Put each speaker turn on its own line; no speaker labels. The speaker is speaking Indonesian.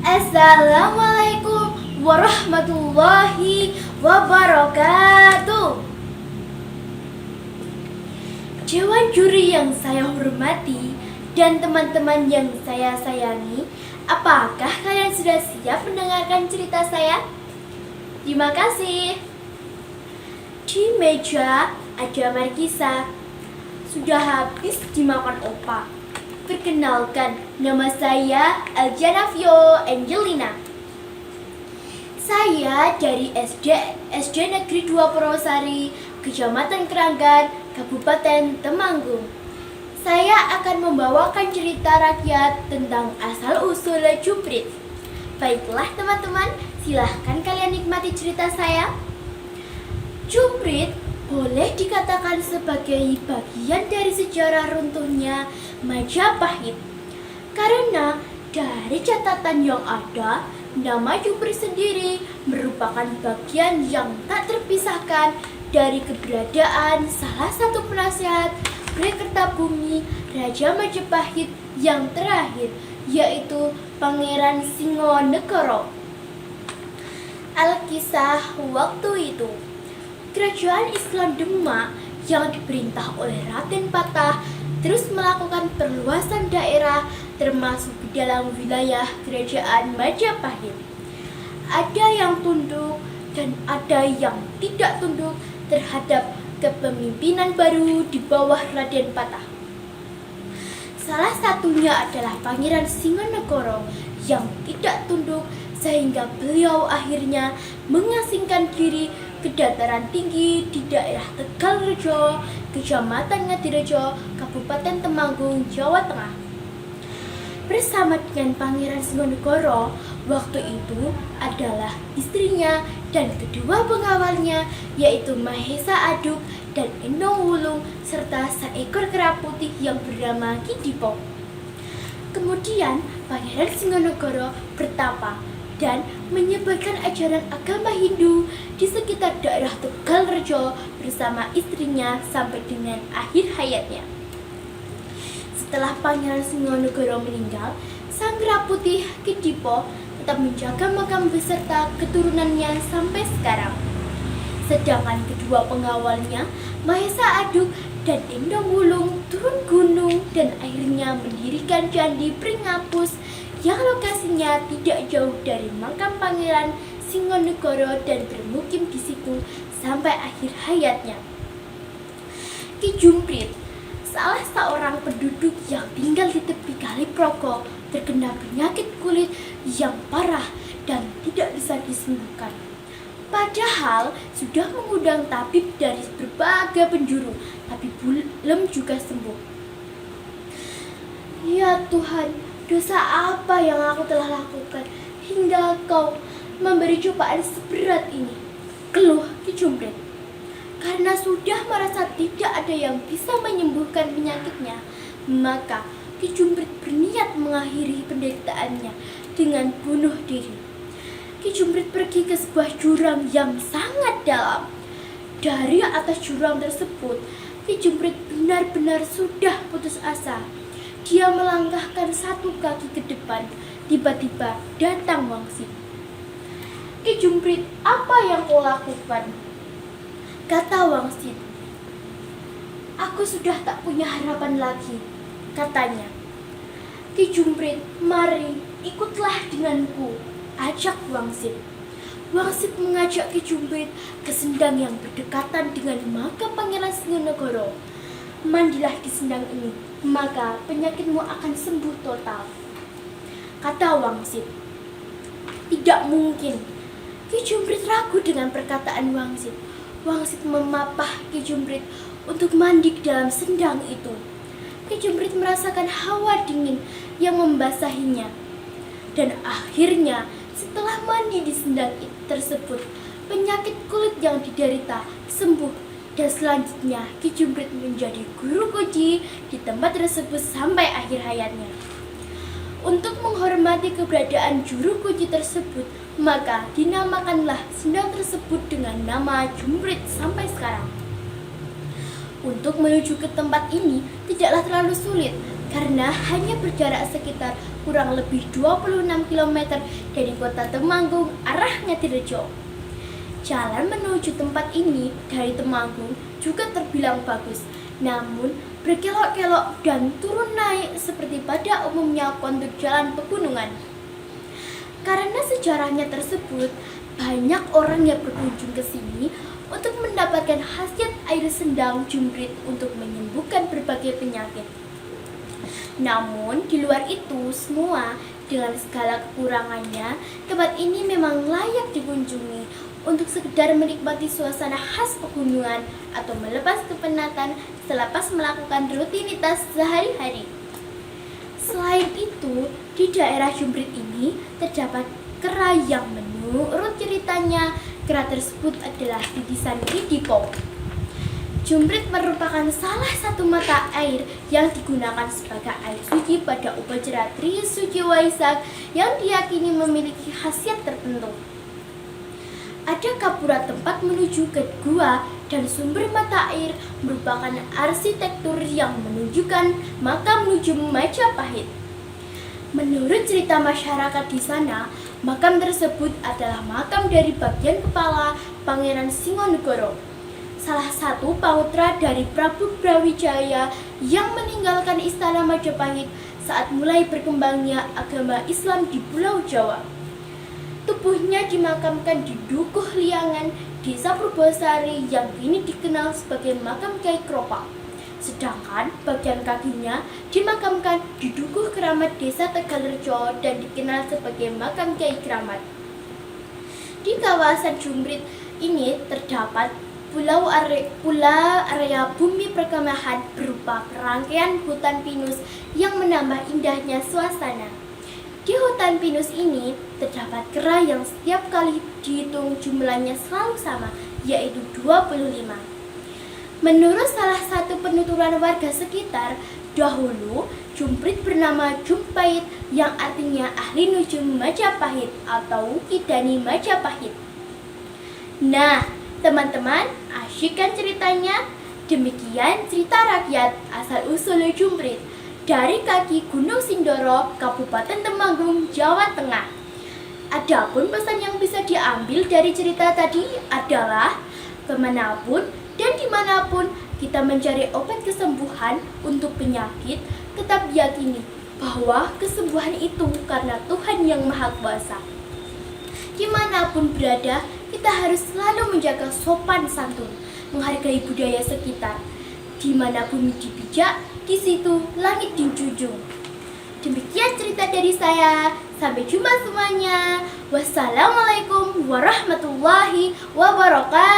Assalamualaikum warahmatullahi wabarakatuh. Dewan juri yang saya hormati dan teman-teman yang saya sayangi, apakah kalian sudah siap mendengarkan cerita saya? Terima kasih. Di meja ada markisa. Sudah habis dimakan opa. Perkenalkan, nama saya Aljanavio Angelina. Saya dari SD Negeri 2 Purwosari, Kecamatan Keranggan, Kabupaten Temanggung. Saya akan membawakan cerita rakyat tentang asal-usul Jumprit. Baiklah teman-teman, silahkan kalian nikmati cerita saya. Jumprit boleh dikatakan sebagai bagian dari sejarah runtuhnya Majapahit. Karena dari catatan yang ada, nama Jumprit sendiri merupakan bagian yang tak terpisahkan dari keberadaan salah satu penasihat Kertabumi Raja Majapahit yang terakhir, yaitu Pangeran Singonegoro. Alkisah waktu itu, Kerajaan Islam Demak yang diperintah oleh Raden Patah terus melakukan perluasan daerah termasuk di dalam wilayah Kerajaan Majapahit. Ada yang tunduk dan ada yang tidak tunduk terhadap kepemimpinan baru di bawah Raden Patah. Salah satunya adalah Pangeran Singonegoro yang tidak tunduk sehingga beliau akhirnya mengasingkan diri ke dataran tinggi di daerah Tegalrejo, Kecamatan Ngadirejo, Kabupaten Temanggung, Jawa Tengah. Bersama dengan Pangeran Singonegoro, waktu itu adalah istrinya dan kedua pengawalnya, yaitu Mahesa Aduk dan Endong Wulung, serta seekor kera putih yang bernama Kidipo. Kemudian Pangeran Singonegoro bertapa dan menyebarkan ajaran agama Hindu di sekitar daerah Tegalrejo bersama istrinya sampai dengan akhir hayatnya. Setelah Pangeran Singonegoro meninggal, sang kera putih Kidipo tetap menjaga makam beserta keturunannya sampai sekarang. Sedangkan kedua pengawalnya, Mahesa Aduk dan Endong Wulung, turun gunung dan akhirnya mendirikan Candi Pringapus yang lokasinya tidak jauh dari makam Pangeran Singonegoro dan bermukim di situ sampai akhir hayatnya. Ki Jumprit, salah seorang penduduk yang tinggal di tepi Kali Progo, terkena penyakit kulit yang parah dan tidak bisa disembuhkan. Padahal sudah mengundang tabib dari berbagai penjuru, tapi belum juga sembuh. Ya Tuhan, dosa apa yang aku telah lakukan hingga Kau memberi cobaan seberat ini? Keluh Ki Jumprit. Karena sudah merasa tidak ada yang bisa menyembuhkan penyakitnya, maka Ki Jumprit berniat mengakhiri penderitaannya dengan bunuh diri. Ki Jumprit pergi ke sebuah jurang yang sangat dalam. Dari atas jurang tersebut, Ki Jumprit benar-benar sudah putus asa. Dia melangkahkan satu kaki ke depan, tiba-tiba datang Wangsit. Ki Jumprit, apa yang kau lakukan? Kata Wangsit. Aku sudah tak punya harapan lagi, katanya. Ki Jumprit, mari ikutlah denganku, ajak Wangsit. Wangsit mengajak Ki Jumprit ke sendang yang berdekatan dengan makam Pangeran Singonegoro. Mandilah di sendang ini, maka penyakitmu akan sembuh total, kata Wangsit. Tidak mungkin. Ki Jumprit ragu dengan perkataan Wangsit. Wangsit memapah Ki Jumprit untuk mandi ke dalam sendang itu. Ki Jumprit merasakan hawa dingin yang membasahinya. Dan akhirnya setelah mandi di sendang tersebut, penyakit kulit yang diderita sembuh. Dan selanjutnya Ki Jumprit menjadi guru kunci di tempat tersebut sampai akhir hayatnya. Untuk menghormati keberadaan juru kunci tersebut, maka dinamakanlah sendang tersebut dengan nama Jumprit sampai sekarang. Untuk menuju ke tempat ini tidaklah terlalu sulit, karena hanya berjarak sekitar kurang lebih 26 km dari kota Temanggung arah Ngadirejo. Jalan menuju tempat ini dari Temanggung juga terbilang bagus, namun berkelok-kelok dan turun naik seperti pada umumnya kontur jalan pegunungan. Karena sejarahnya tersebut, banyak orang yang berkunjung ke sini untuk mendapatkan khasiat air sendang Jumprit untuk menyembuhkan berbagai penyakit. Namun, di luar itu semua, dengan segala kekurangannya, tempat ini memang layak dikunjungi untuk sekedar menikmati suasana khas pegunungan atau melepas kepenatan selepas melakukan rutinitas sehari-hari. Selain itu, di daerah Jumprit ini terdapat kera yang menurut ceritanya, kera tersebut adalah titisan Widipo. Jumprit merupakan salah satu mata air yang digunakan sebagai air suci pada upacara Trisuci Waisak yang diyakini memiliki khasiat tertentu. Ada gapura tempat menuju ke gua dan sumber mata air merupakan arsitektur yang menunjukkan makam menuju Majapahit. Menurut cerita masyarakat di sana, makam tersebut adalah makam dari bagian kepala Pangeran Singonegoro, salah satu putra dari Prabu Brawijaya yang meninggalkan istana Majapahit saat mulai berkembangnya agama Islam di Pulau Jawa. Tubuhnya dimakamkan di Dukuh Liangan, Desa Purbosari yang kini dikenal sebagai makam Kyai Kropa. Sedangkan bagian kakinya dimakamkan di Dukuh Keramat Desa Tegalrejo dan dikenal sebagai makam Kyai Kramat. Di kawasan Jumprit ini terdapat area bumi perkemahan berupa rangkaian hutan pinus yang menambah indahnya suasana. Di hutan pinus ini terdapat kera yang setiap kali dihitung jumlahnya selalu sama, yaitu 25. Menurut salah satu penuturan warga sekitar, dahulu Jumprit bernama Jumpait yang artinya ahli nujum Majapahit atau Kidani Majapahit. Nah, teman-teman, asyik kan ceritanya? Demikian cerita rakyat asal-usul Jumprit dari kaki Gunung Sindoro, Kabupaten Temanggung, Jawa Tengah. Adapun pesan yang bisa diambil dari cerita tadi adalah kemanapun dan dimanapun kita mencari obat kesembuhan untuk penyakit, tetap yakini bahwa kesembuhan itu karena Tuhan yang Maha Kuasa. Dimanapun berada, kita harus selalu menjaga sopan santun, menghargai budaya sekitar. Di mana bumi dipijak, di situ langit dijunjung. Demikian cerita dari saya. Sampai jumpa semuanya. Wassalamualaikum warahmatullahi wabarakatuh.